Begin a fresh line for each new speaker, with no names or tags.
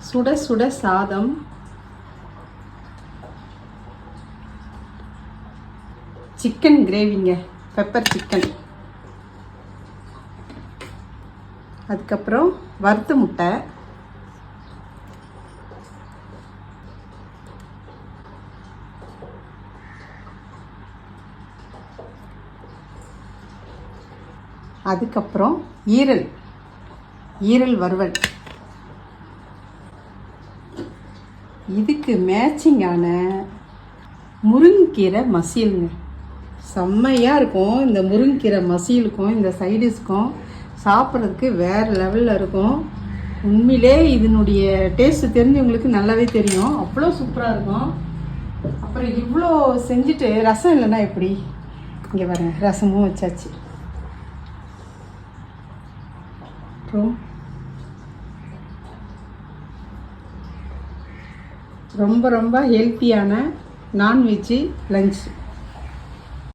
சுட சுட சாதம், சிக்கன் கிரேவிங்க, பெப்பர் சிக்கன், அதுக்கப்புறம் வறுத்த முட்டை, அதுக்கப்புறம் ஈரல் வறுவல். இதுக்கு மேட்சிங்கான முருங்கீரை மசியலுங்க. செம்மையாக இருக்கும். இந்த முருங்கீரை மசியலுக்கும் இந்த சைடிஷ்க்கும் சாப்பிட்றதுக்கு வேறு லெவலில் இருக்கும். உண்மையிலே இதனுடைய டேஸ்ட்டு தெரிஞ்சவங்களுக்கு நல்லாவே தெரியும். அவ்வளோ சூப்பராக இருக்கும். அப்புறம் இவ்வளோ செஞ்சுட்டு ரசம் இல்லைன்னா எப்படி? இங்கே பாருங்க, ரசமும் வச்சாச்சு. ரொம்ப ரொம்ப ஹெல்த்தியான நான்வெஜ்ஜு லஞ்ச்.